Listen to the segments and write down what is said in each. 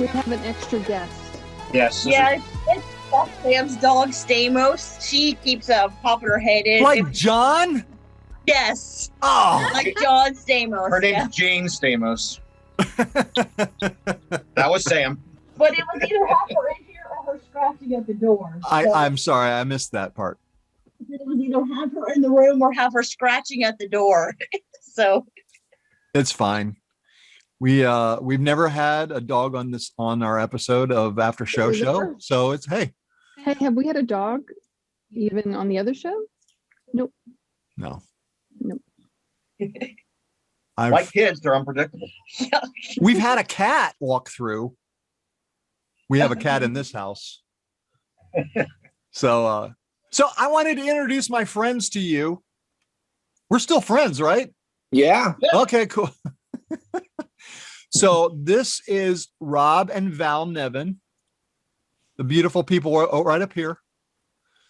We have an extra guest. Yes. Yeah, it's Sam's dog, Stamos. She keeps popping her head in. Like John? Yes. Oh. Like John Stamos. Her name yeah. is Jane Stamos. That was Sam. But it was either have her in here or her scratching at the door. I'm sorry, I missed that part. It was either have her in the room or have her scratching at the door. So it's fine. We've never had a dog on our episode of After Show. So it's hey. Hey, have we had a dog even on the other show? Nope. No. Nope. Like kids, they're unpredictable. We've had a cat walk through. We have a cat in this house. So I wanted to introduce my friends to you. We're still friends, right? Yeah. Okay, cool. So this is Rob and Val Nevin, the beautiful people right up here.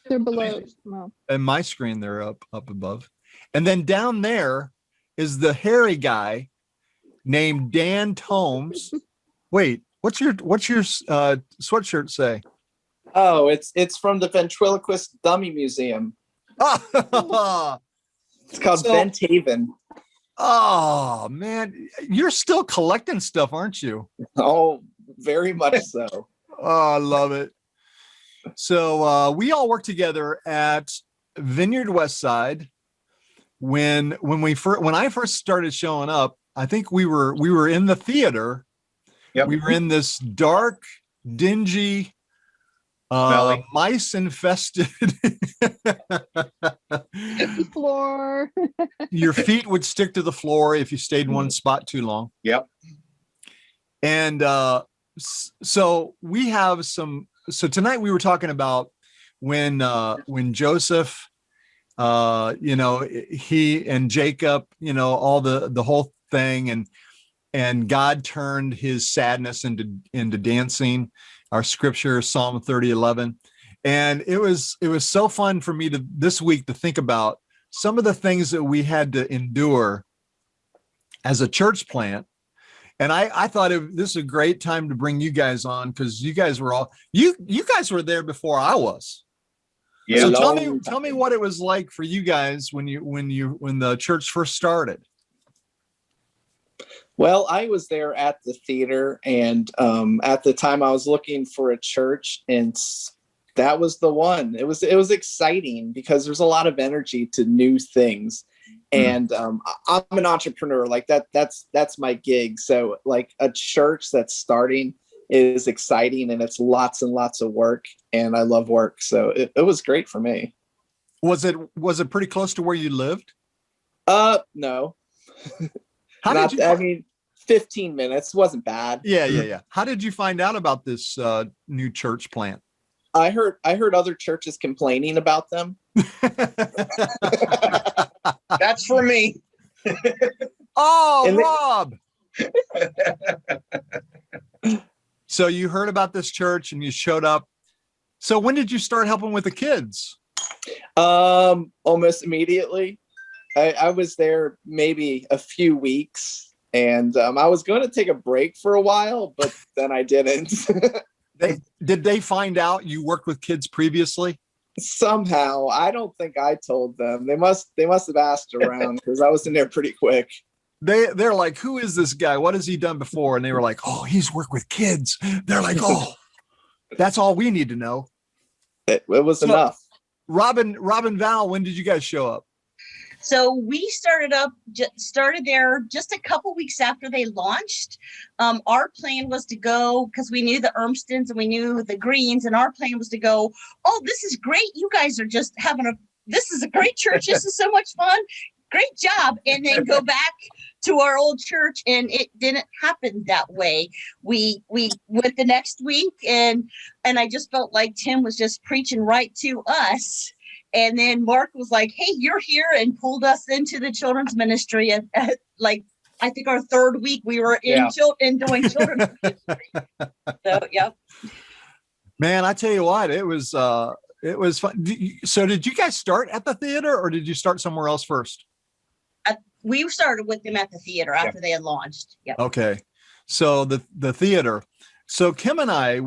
They're below. Well, And my screen, they're up above. And then down there is the hairy guy named Dan Thoms. Wait, what's your sweatshirt say? Oh, it's from the Ventriloquist Dummy Museum. Oh, It's called Vent Haven. oh man, you're still collecting stuff, aren't you? Oh, very much so. Oh, I love it. So we all worked together at Vineyard Westside when I first started showing up. I think we were in the theater. Yep. We were in this dark, dingy, mice infested floor. your feet would stick to the floor if you stayed in one spot too long. Yep. And so we have so tonight we were talking about when Joseph, he and Jacob, all the whole thing, and God turned his sadness into dancing. Our scripture, Psalm 30:11, and it was so fun for me this week to think about some of the things that we had to endure as a church plant. And I thought this is a great time to bring you guys on because you guys were you guys were there before I was. Yeah. So tell me what it was like for you guys when the church first started. Well, I was there at the theater, and at the time I was looking for a church, and that was the one. It was exciting because there's a lot of energy to new things. And I'm an entrepreneur, like that's my gig. So like a church that's starting is exciting, and it's lots and lots of work, and I love work. So it was great for me. Was it pretty close to where you lived? No. I mean, 15 minutes wasn't bad. Yeah. How did you find out about this new church plant? I heard other churches complaining about them. That's for me. Oh, and Rob. So you heard about this church and you showed up. So when did you start helping with the kids? Almost immediately. I was there maybe a few weeks, and I was going to take a break for a while, but then I didn't. Did they find out you worked with kids previously? Somehow. I don't think I told them. They must have asked around because I was in there pretty quick. They're like, who is this guy? What has he done before? And they were like, oh, he's worked with kids. They're like, oh, that's all we need to know. It was enough. Robin Val, when did you guys show up? So we started there just a couple weeks after they launched. Our plan was to go because we knew the Urmstons and we knew the Greens, and our plan was to go, oh, this is great. You guys are just this is a great church. This is so much fun. Great job. And then go back to our old church, and it didn't happen that way. We went the next week, and I just felt like Tim was just preaching right to us. And then Mark was like, hey, you're here, and pulled us into the children's ministry. At like, I think our third week we were doing children's ministry. So, yeah. Man, I tell you what, it was fun. So did you guys start at the theater, or did you start somewhere else first? We started with them at the theater after they had launched. Yeah. Okay. So the theater, So Kim and I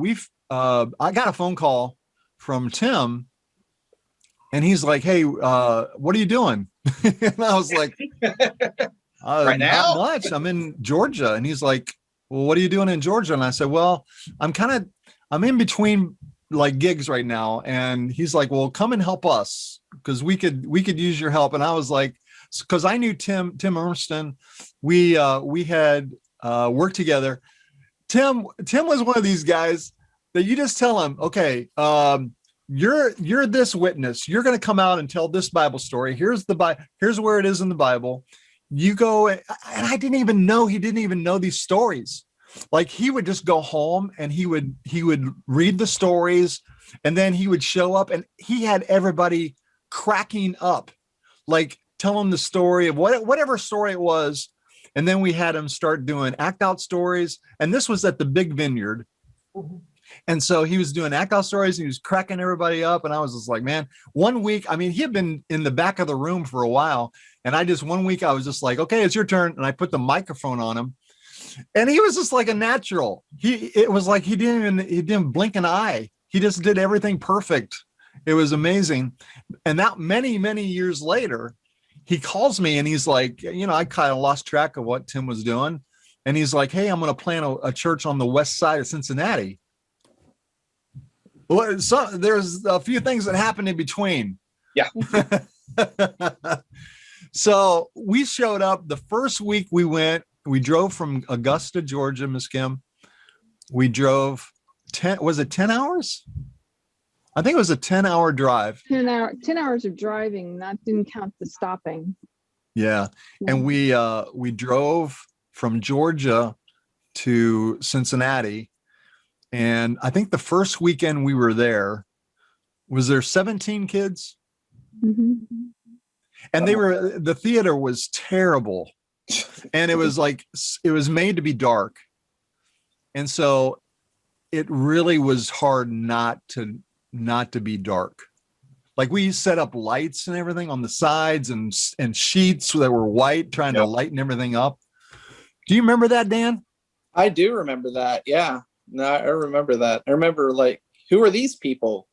got a phone call from Tim, and he's like, "Hey, what are you doing?" And I was like, Right now? Not much. I'm in Georgia." And he's like, "Well, what are you doing in Georgia?" And I said, "Well, I'm in between like gigs right now." And he's like, "Well, come and help us because we could use your help." And I was like, because I knew Tim Ermston, we had worked together. Tim was one of these guys that you just tell him, okay, you're this witness. You're going to come out and tell this Bible story. Here's where it is in the Bible. You go, and I didn't even know he didn't even know these stories. Like he would just go home and he would read the stories, and then he would show up and he had everybody cracking up, like tell him the story of whatever story it was. And then we had him start doing act out stories. And this was at the big vineyard. And so he was doing act out stories and he was cracking everybody up. And I was just like, man, one week, I mean, he had been in the back of the room for a while. And one week I was just like, okay, it's your turn. And I put the microphone on him and he was just like a natural. It was like he didn't blink an eye. He just did everything perfect. It was amazing. And that many, many years later, he calls me and he's like, I kind of lost track of what Tim was doing. And he's like, hey, I'm going to plant a church on the west side of Cincinnati. Well, so there's a few things that happened in between. Yeah. So we showed up the first week we drove from Augusta, Georgia, Miss Kim. We drove 10 hours? I think it was a 10-hour drive. 10 hours of driving. That didn't count the stopping. Yeah. And we drove from Georgia to Cincinnati. And I think the first weekend we were there, was there 17 kids? Mm-hmm. And the theater was terrible. And it was made to be dark. And so it really was hard not to be dark. Like we set up lights and everything on the sides and sheets that were white, trying to lighten everything up. Do you remember that, Dan? I do remember that. Yeah. No, I remember that. I remember like, who are these people?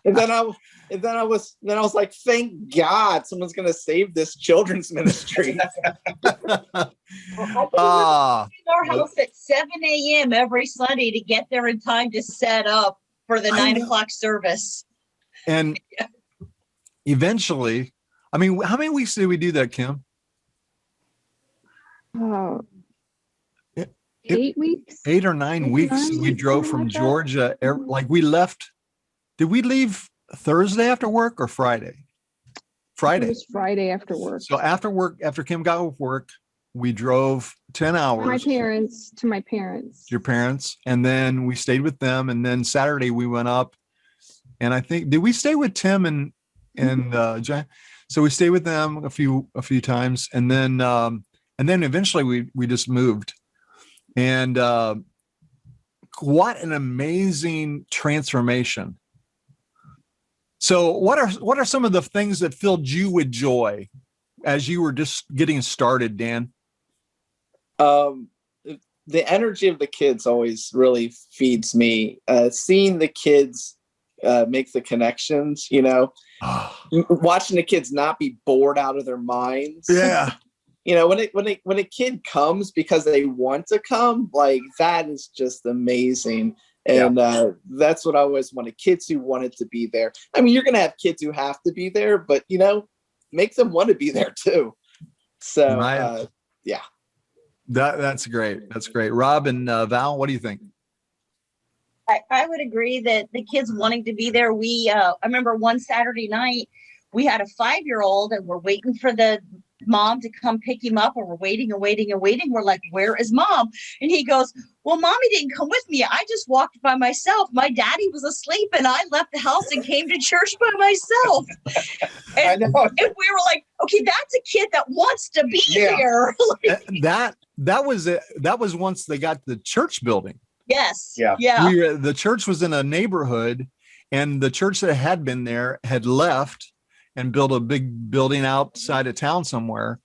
And then I was like, thank God someone's going to save this children's ministry. Our house at 7 a.m. every Sunday to get there in time to set up for the 9 o'clock service. And eventually, I mean, how many weeks did we do that, Kim? 8 weeks. 8 or 9 weeks. We drove from Georgia. Like we left. Did we leave Thursday after work or Friday? Friday. It was Friday after work. So after work, after Kim got off work, we drove 10 hours. To my parents. Your parents. And then we stayed with them. And then Saturday we went up. And I think, did we stay with Tim and Jen? So we stayed with them a few times. And then eventually we just moved. And what an amazing transformation. So what are some of the things that filled you with joy as you were just getting started, Dan? The energy of the kids always really feeds me. Seeing the kids make the connections, watching the kids not be bored out of their minds. Yeah. When a kid comes because they want to come, like that is just amazing. And that's what I always wanted, kids who wanted to be there. I mean, you're going to have kids who have to be there, but, make them want to be there too. So, yeah. That's great. That's great. Rob and Val, what do you think? I would agree that the kids wanting to be there. I remember one Saturday night, we had a 5-year-old and we're waiting for the mom to come pick him up, and we're waiting and waiting and waiting. We're like, where is mom? And he goes, well, mommy didn't come with me. I just walked by myself. My daddy was asleep and I left the house and came to church by myself. And, and we were like, okay, that's a kid that wants to be here. That was it. That was once they got the church building. Yes. Yeah. The church was in a neighborhood, and the church that had been there had left and built a big building outside of town somewhere.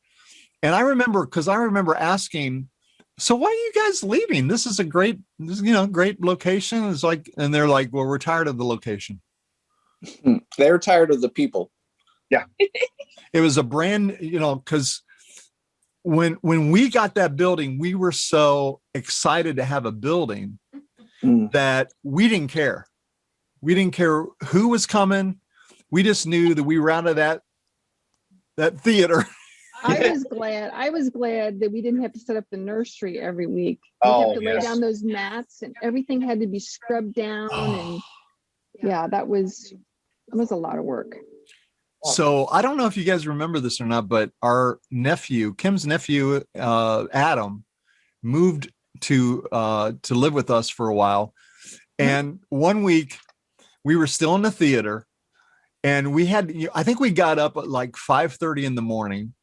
And I remember asking so why are you guys leaving? This is a great, great location. It's like, and they're like, well, we're tired of the location. They're tired of the people. It was a brand, because when we got that building, we were so excited to have a building that we didn't care. We didn't care who was coming. We just knew that we were out of that theater. I was glad that we didn't have to set up the nursery every week. We have to lay down those mats and everything had to be scrubbed down. And yeah, that was a lot of work. So I don't know if you guys remember this or not, but our nephew, Kim's nephew, Adam, moved to live with us for a while. And one week we were still in the theater and I think we got up at like 5:30 in the morning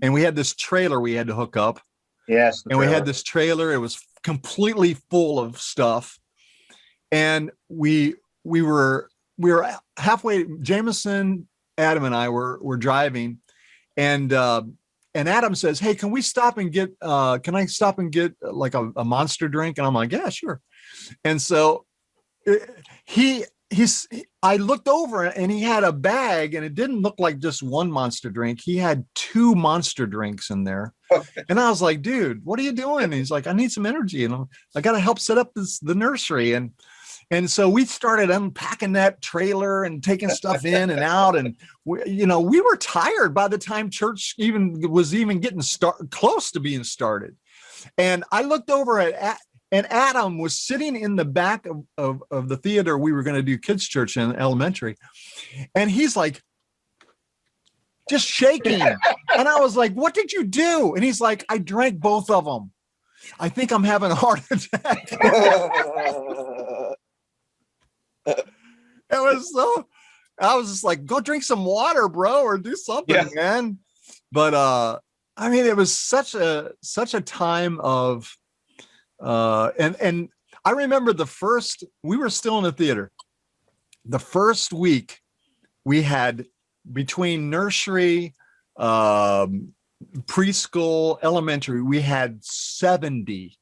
and we had this trailer we had to hook up. Yes. And we had this trailer. It was completely full of stuff. And we were halfway, Jameson, Adam and I were driving and Adam says, hey, can I stop and get like a Monster drink? And I'm like, yeah, sure. And so I looked over and he had a bag and it didn't look like just one Monster drink. He had 2 Monster drinks in there. And I was like, dude, what are you doing? And he's like, I need some energy. And I got to help set up the nursery. And so we started unpacking that trailer and taking stuff in and out. And we were tired by the time church was getting close to being started. And I looked over and Adam was sitting in the back of the theater we were going to do kids church in elementary. And he's like, just shaking. And I was like, what did you do? And he's like, I drank both of them. I think I'm having a heart attack. I was just like, go drink some water, bro, or do something, man. But it was such a time of and I remember we were still in the theater. The first week we had between nursery, preschool, elementary, we had 70,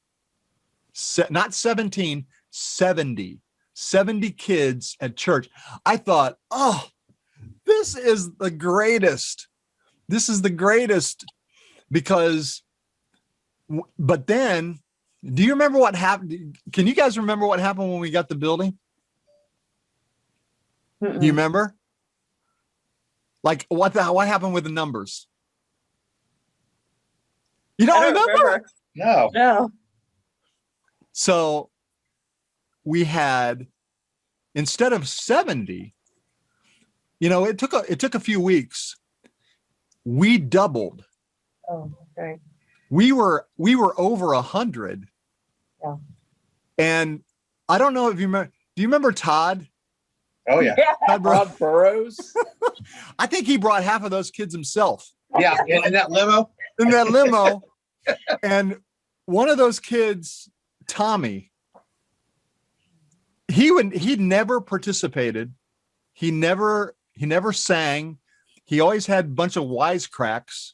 not 17, 70 kids at church. I thought, oh, this is the greatest. This is the greatest because, but then, do you remember what happened? Can you guys remember what happened when we got the building? Do you remember? Like what happened with the numbers? You don't remember? No. So we had, instead of 70, it took a few weeks. We doubled. Oh, okay. We were over 100. Yeah. And I don't know if you remember. Do you remember Todd? Oh yeah. Todd Burrows. I think he brought half of those kids himself. Yeah, in that limo. And one of those kids, Tommy, he never participated. He never sang. He always had a bunch of wisecracks.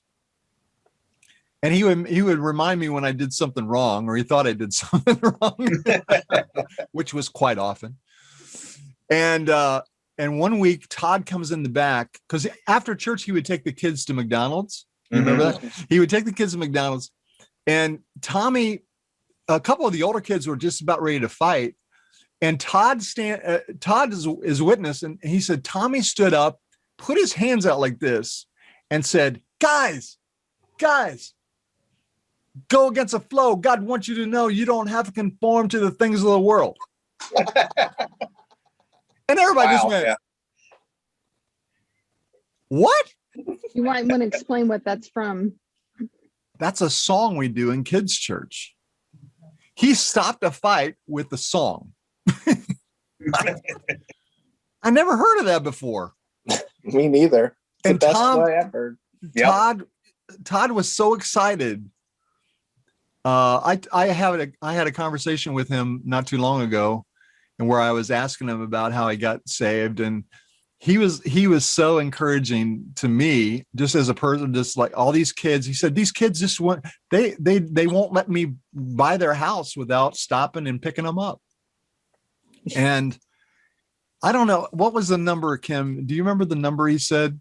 And he would remind me when I did something wrong, or he thought I did something wrong, which was quite often. And one week Todd comes in the back because after church he would take the kids to McDonald's. You remember that? He would take the kids to McDonald's, and Tommy, a couple of the older kids were just about ready to fight, and Todd is witness, and he said Tommy stood up, put his hands out like this, and said, "Guys, go against the flow. God wants you to know you don't have to conform to the things of the world." And everybody just went, What? You might want to explain what that's from. That's a song we do in kids' church. He stopped a fight with the song. I never heard of that before. Me neither. It's And the best Tom- play I've heard. Todd was so excited. I had a conversation with him not too long ago, and where I was asking him about how he got saved, and he was so encouraging to me, just as a person, just like all these kids. He said, these kids just want, they won't let me buy their house without stopping and picking them up. And I don't know, what was the number, Kim? Do you remember the number he said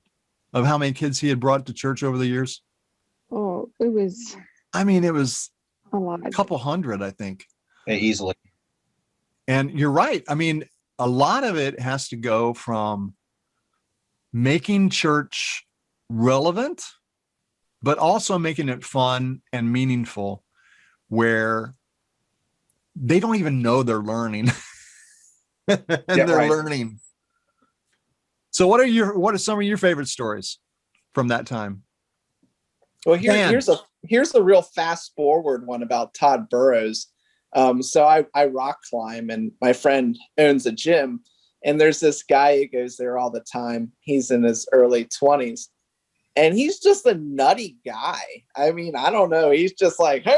of how many kids he had brought to church over the years? Oh, it was a lot. A couple hundred, I think. Yeah, easily. And you're right. I mean, a lot of it has to go from making church relevant, but also making it fun and meaningful, where they don't even know they're learning. And Yeah, they're right. learning. So what are some of your favorite stories from that time? Well, Dan. here's a real fast forward one about Todd Burrows. So I rock climb, and my friend owns a gym, and there's this guy who goes there all the time. He's in his early 20s, and he's just a nutty guy. I mean, I don't know. He's just like, hey,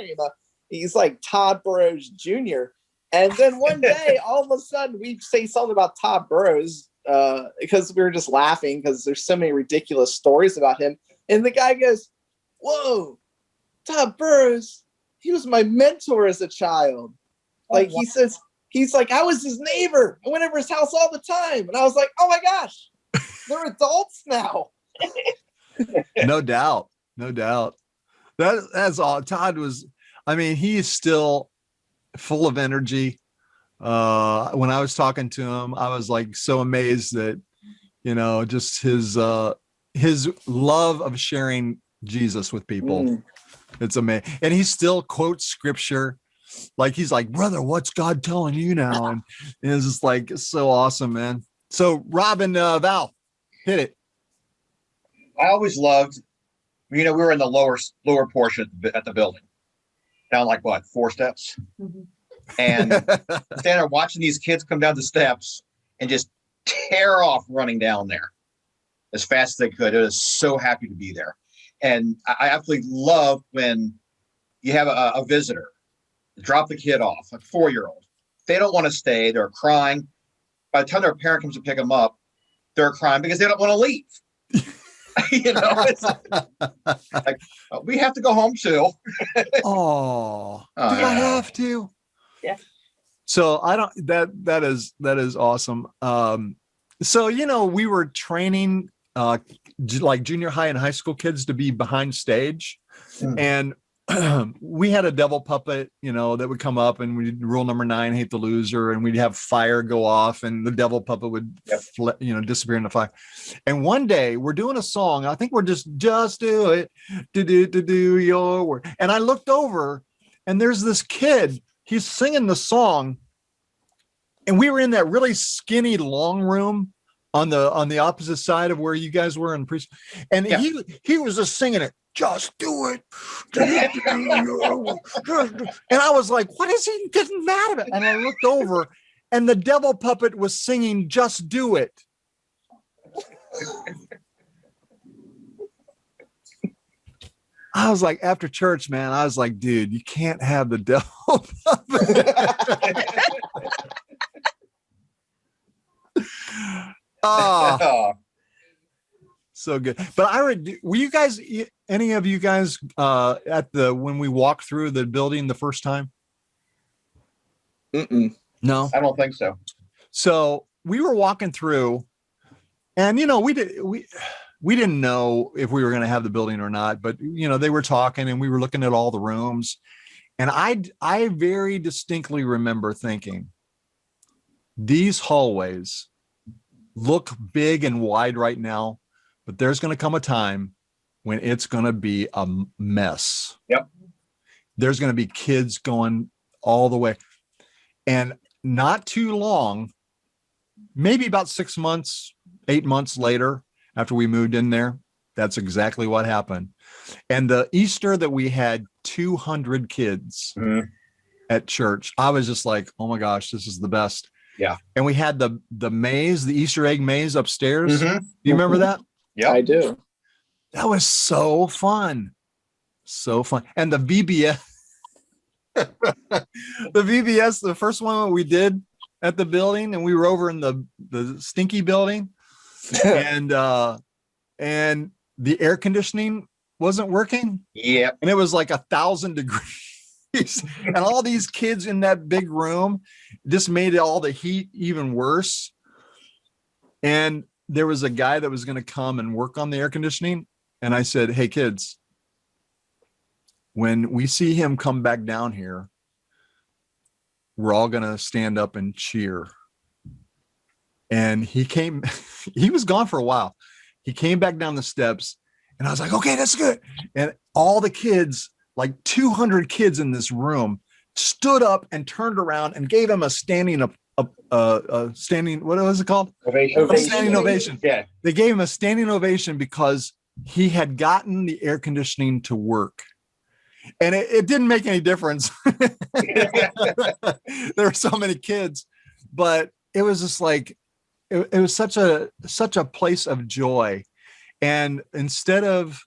you know, he's like Todd Burrows Jr. And then one day, all of a sudden, we say something about Todd Burrows because we were just laughing because there's so many ridiculous stories about him. And the guy goes, whoa, Todd Burrows, he was my mentor as a child. Like, he says, he's like, I was his neighbor. I went over his house all the time. And I was like, oh my gosh, they're adults now. No doubt. That's all. Todd was, I mean, he is still full of energy. When I was talking to him, I was like so amazed that, you know, just his love of sharing Jesus with people. It's amazing. And he still quotes scripture. Like, he's like, brother, what's God telling you now? And it's just like, it's so awesome, man. So Robin, Val, hit it. I always loved, you know, we were in the lower portion at the building, down like what, 4 steps? And standing there watching these kids come down the steps and just tear off running down there as fast as they could. I was so happy to be there. And I absolutely love when you have a visitor, drop the kid off, a 4-year-old. They don't want to stay. They're crying. By the time their parent comes to pick them up, they're crying because they don't want to leave. You know, it's like, we have to go home too. Oh, do yeah. I have to? Yeah. So I don't, that is awesome. So, you know, we were training like junior high and high school kids to be behind stage. And we had a devil puppet, you know, that would come up, and we rule number 9, hate the loser, and we'd have fire go off, and the devil puppet would disappear in the fire. And one day we're doing a song, I think we're just do it, do your work. And I looked over, and there's this kid, he's singing the song, and we were in that really skinny long room on the opposite side of where you guys were in pre, and he was just singing it. Just do it. And I was like, what is he getting mad about? And I looked over, and the devil puppet was singing Just Do It. I was like, after church, man, I was like, dude, you can't have the devil puppet. Oh. So good. But were you guys, any of you guys when we walked through the building the first time? No, I don't think so. So we were walking through, and, you know, we didn't know if we were going to have the building or not, but, you know, they were talking, and we were looking at all the rooms, and I very distinctly remember thinking, these hallways look big and wide right now, but there's going to come a time when it's going to be a mess. Yep. There's going to be kids going all the way. And not too long, maybe about 6 months, 8 months later, after we moved in there, that's exactly what happened. And the Easter that we had 200 kids at church, I was just like, oh my gosh, this is the best. Yeah. And we had the maze, the Easter egg maze upstairs. Do you remember that? Yeah, I do. That was so fun. So fun. And the VBS, the first one we did, at the building, and we were over in the stinky building, and the air conditioning wasn't working. Yeah. And it was like 1,000 degrees. And all these kids in that big room just made all the heat even worse. And there was a guy that was going to come and work on the air conditioning. And I said, hey, kids, when we see him come back down here, we're all going to stand up and cheer. And he came, he was gone for a while. He came back down the steps, and I was like, okay, that's good. And all the kids, like 200 kids in this room, stood up and turned around and gave him a standing standing, what was it called? Ovation. A standing ovation. Yeah. They gave him a standing ovation because he had gotten the air conditioning to work. And it didn't make any difference. There were so many kids, but it was just like, it was such a place of joy. And instead of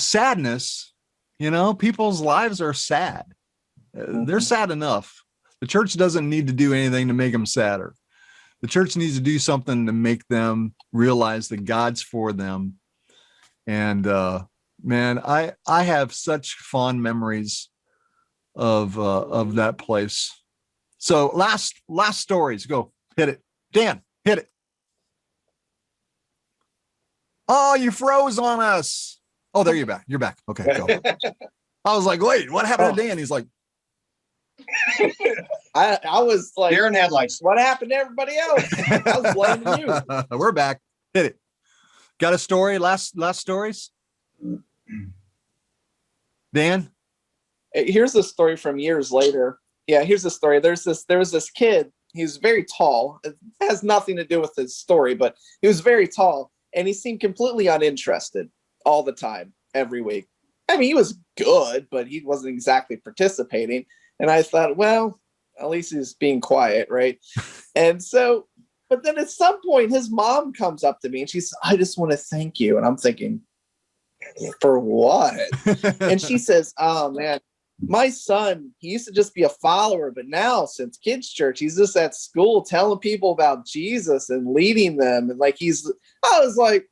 sadness, people's lives are sad. They're sad enough. The church doesn't need to do anything to make them sadder. The church needs to do something to make them realize that God's for them. And man, I have such fond memories of that place. So last stories, go hit it. Dan, hit it. Oh, you froze on us. Oh, there you're back. You're back. Okay, go. I was like, wait, what happened to Dan? He's like, I was like, deer in headlights. what happened to everybody else? I was blaming you. We're back. Hit it. Got a story? Last stories? Dan? Here's a story from years later. Yeah, here's the story. There was this kid. He was very tall. It has nothing to do with his story, but he was very tall, and he seemed completely uninterested all the time, every week. I mean, he was good, but he wasn't exactly participating. And I thought, well, at least he's being quiet, right? And so, but then at some point, his mom comes up to me and she says, I just want to thank you. And I'm thinking, for what? And she says, oh, man, my son, he used to just be a follower, but now since kids church, he's just at school telling people about Jesus and leading them. And like, I was like,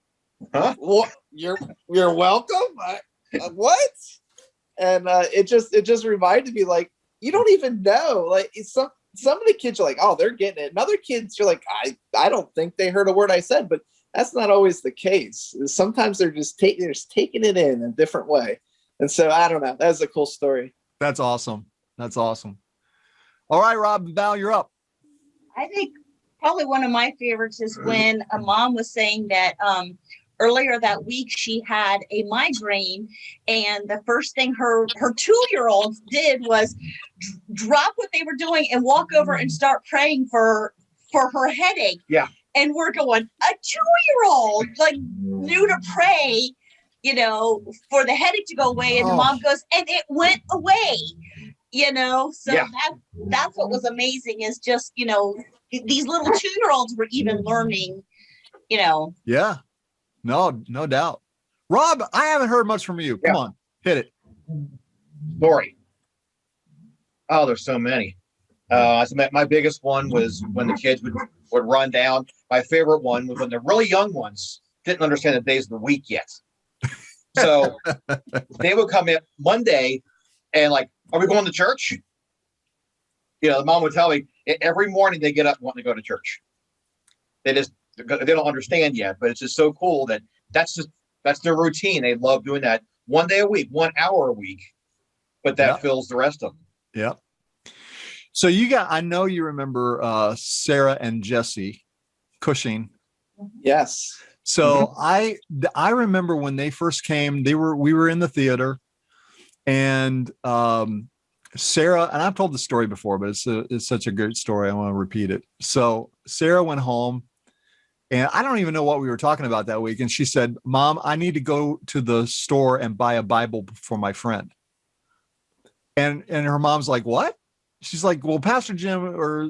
huh? What? You're welcome. What? And it just reminded me, like, you don't even know, like, it's some of the kids are like, oh, they're getting it. And other kids, you're like, I don't think they heard a word I said, but that's not always the case. Sometimes they're just taking it in a different way. And so I don't know. That's a cool story. That's awesome. That's awesome. All right, Rob and Val, you're up. I think probably one of my favorites is when a mom was saying that earlier that week she had a migraine, and the first thing her 2-year-old did was drop what they were doing and walk over and start praying for her headache. Yeah. And we're going, a 2-year-old like knew to pray, for the headache to go away. And the mom goes, and it went away, so yeah. that's what was amazing, is just, these little 2-year-olds were even learning, Yeah, no doubt. Rob, I haven't heard much from you. Come on, hit it. Story. Oh, there's so many. My biggest one was when the kids would run down. My favorite one was when the really young ones didn't understand the days of the week yet. So they would come in Monday and like, are we going to church? The mom would tell me every morning they get up wanting to go to church. They don't understand yet, but it's just so cool that's their routine. They love doing that 1 day a week, 1 hour a week, but that fills the rest of them. Yeah. So I know you remember Sarah and Jesse Cushing. Yes. So I remember when they first came, we were in the theater, and Sarah, and I've told the story before, but it's such a great story. I want to repeat it. So Sarah went home, and I don't even know what we were talking about that week. And she said, Mom, I need to go to the store and buy a Bible for my friend. And her mom's like, what? She's like, well, Pastor Jim or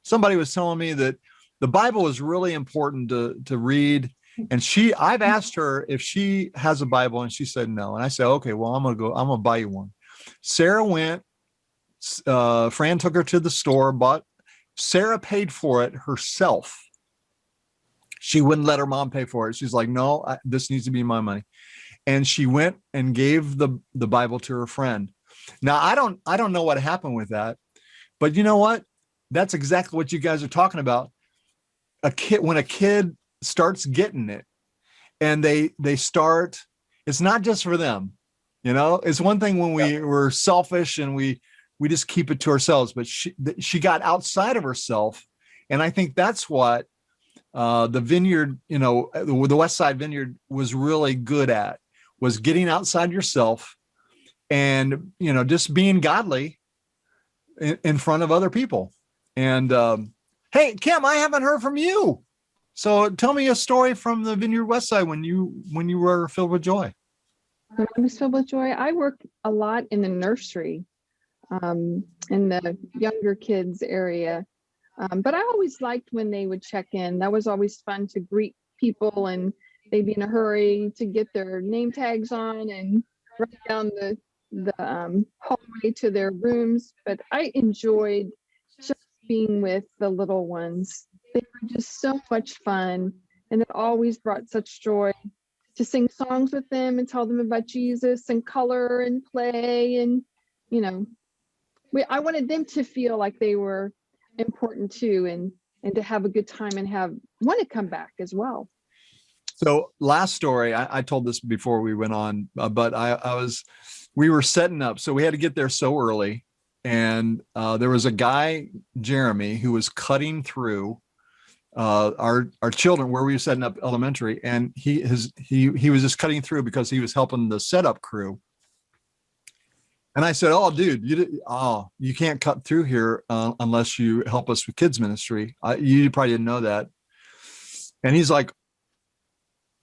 somebody was telling me that the Bible is really important to read. And I've asked her if she has a Bible, and she said no. And I said, okay, well, I'm going to buy you one. Sarah went, Fran took her to the store, bought Sarah paid for it herself. She wouldn't let her mom pay for it. She's like, no, this needs to be my money. And she went and gave the Bible to her friend. Now, I don't know what happened with that, but you know what? That's exactly what you guys are talking about. When a kid starts getting it and they start, it's not just for them. You know, it's one thing when we're selfish and we just keep it to ourselves, but she got outside of herself. And I think that's what the Vineyard, the West Side Vineyard was really good at, was getting outside yourself and, just being godly in front of other people. And hey, Kim, I haven't heard from you. So tell me a story from the Vineyard West Side when you were filled with joy. When I was filled with joy, I worked a lot in the nursery, in the younger kids area. But I always liked when they would check in. That was always fun to greet people, and they'd be in a hurry to get their name tags on and run down the hallway to their rooms. But I enjoyed just being with the little ones. They were just so much fun, and it always brought such joy to sing songs with them and tell them about Jesus and color and play. And, I wanted them to feel like they were important too, and to have a good time and want to come back as well. So last story, I told this before we went on, but we were setting up. So we had to get there so early. And there was a guy, Jeremy, who was cutting through our children where we were setting up elementary. And he was just cutting through because he was helping the setup crew. And I said, oh, dude, you can't cut through here unless you help us with kids ministry. You probably didn't know that. And he's like,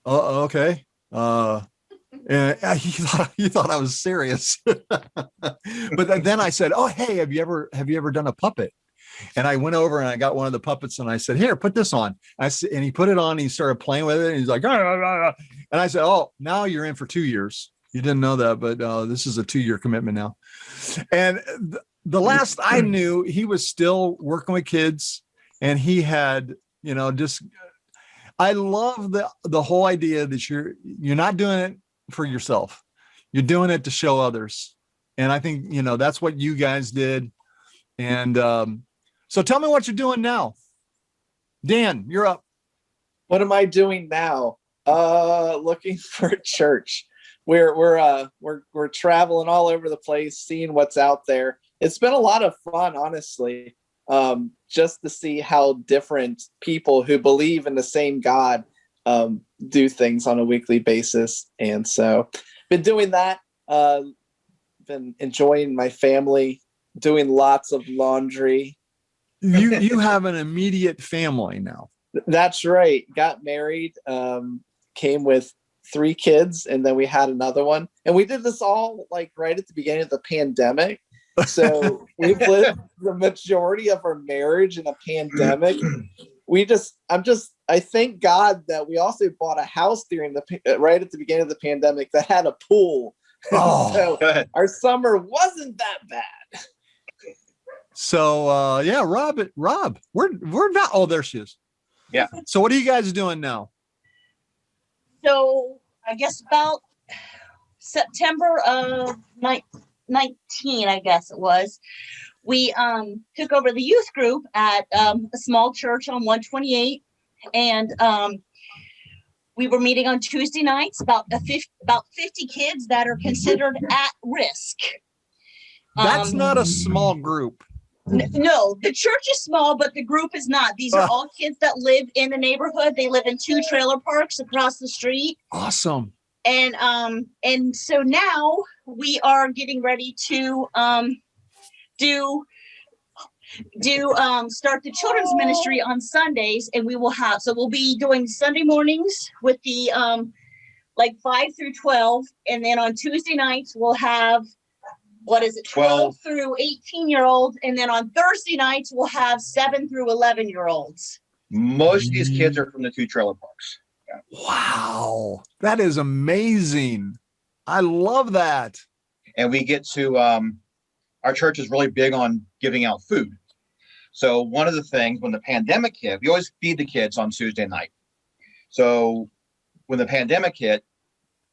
okay. And he thought I was serious. But then I said, oh, hey, have you ever done a puppet? And I went over and I got one of the puppets and I said, here, put this on. And he put it on. And he started playing with it. And he's like, and I said, oh, now you're in for 2 years. You didn't know that, but this is a 2-year commitment now. And the last I knew, he was still working with kids, and he had, I love the whole idea that you're not doing it for yourself. You're doing it to show others. And I think, that's what you guys did. And so tell me what you're doing now. Dan, you're up. What am I doing now? Looking for a church. We're traveling all over the place, seeing what's out there. It's been a lot of fun, honestly, just to see how different people who believe in the same God do things on a weekly basis. And so been doing that, been enjoying my family, doing lots of laundry. You have an immediate family now. That's right. Got married, came with 3 kids, and then we had another one, and we did this all like right at the beginning of the pandemic. So we've lived the majority of our marriage in a pandemic. I thank God that we also bought a house right at the beginning of the pandemic that had a pool. Oh, so our summer wasn't that bad. So yeah, Rob, we're not. Oh, there she is. Yeah. So what are you guys doing now? So I guess about September of 19, I guess it was, we took over the youth group at a small church on 128, and we were meeting on Tuesday nights, about 50 kids that are considered at risk. That's not a small group. No, the church is small, but the group is not. These are all kids that live in the neighborhood. They live in 2 trailer parks across the street. Awesome. And so now we are getting ready to start the children's ministry on Sundays, and we'll be doing Sunday mornings with the 5 through 12, and then on Tuesday nights we'll have 12 through 18-year-olds, and then on Thursday nights we'll have 7 through 11-year-olds. Most of these kids are from the 2 trailer parks. Yeah. Wow, that is amazing. I love that. And we get to our church is really big on giving out food. So one of the things when the pandemic hit, we always feed the kids on Tuesday night. So when the pandemic hit,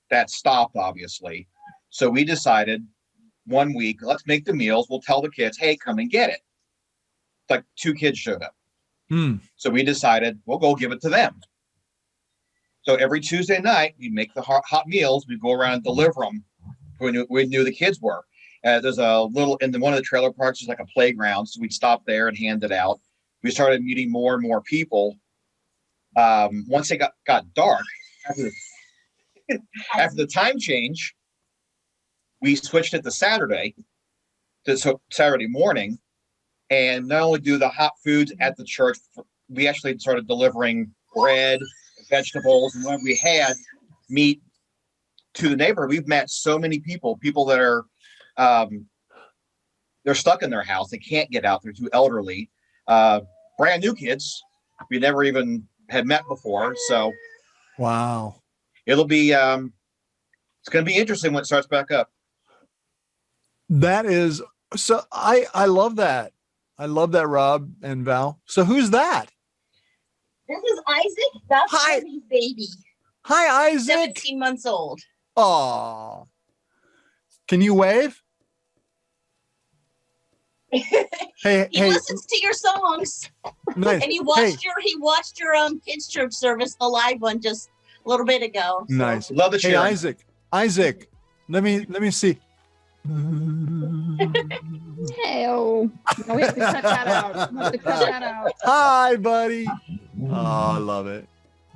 that stopped, obviously. So we decided one week, let's make the meals. We'll tell the kids, hey, come and get it. Like 2 kids showed up. So we decided we'll go give it to them. So every Tuesday night, we make the hot meals. We go around and deliver them. We knew the kids were. There's a little, in one of the trailer parks, there's like a playground. So we'd stop there and hand it out. We started meeting more and more people. Once it got dark, after the time change, we switched it to Saturday morning. And not only do the hot foods at the church, we actually started delivering bread, vegetables, and when we had meat to the neighborhood. We've met so many people that are, they're stuck in their house. They can't get out. They're too elderly. Brand new kids we never even had met before. So, wow, it'll be, it's going to be interesting when it starts back up. That is, so I love that. I love that, Rob and Val. So who's that? This is Isaac. That's Hi. Toby's baby. Hi, Isaac. 17 months old. Oh, can you wave? Hey, He listens to your songs. Nice. And he watched your kids church service, the live one, just a little bit ago. So. Nice. Love the Hey, cheering. Isaac, let me see. Hey-oh. No, we have to cut that out. We have to cut that out. Hi, buddy. Oh, I love it.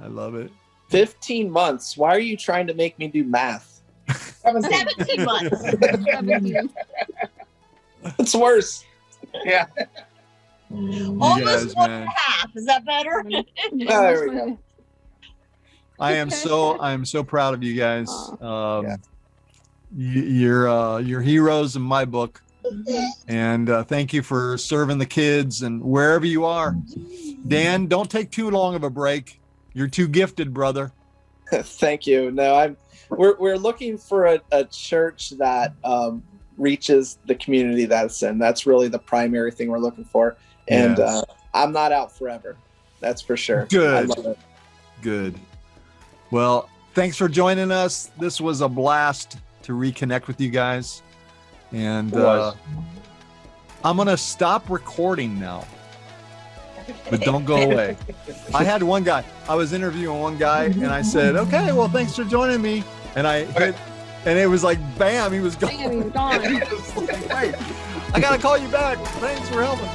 I love it. 15 months. Why are you trying to make me do math? 17 months. 17. It's worse. Yeah. Almost guys, one man. and a half. Is that better? There we go. I am so proud of you guys. Yeah. You're heroes in my book. And thank you for serving the kids and wherever you are. Dan, don't take too long of a break. You're too gifted, brother. Thank you. No, we're looking for a church that reaches the community that it's in. That's really the primary thing we're looking for. And Yes. I'm not out forever. That's for sure. Good. I love it. Good. Well, thanks for joining us. This was a blast to reconnect with you guys. And It was. I'm going to stop recording now. But don't go away. I had one guy, I was interviewing one guy and I said, okay, well, thanks for joining me. And I hit, and it was like, bam, he was gone. Damn, he's gone. It was like, wait, I got to call you back. Thanks for helping.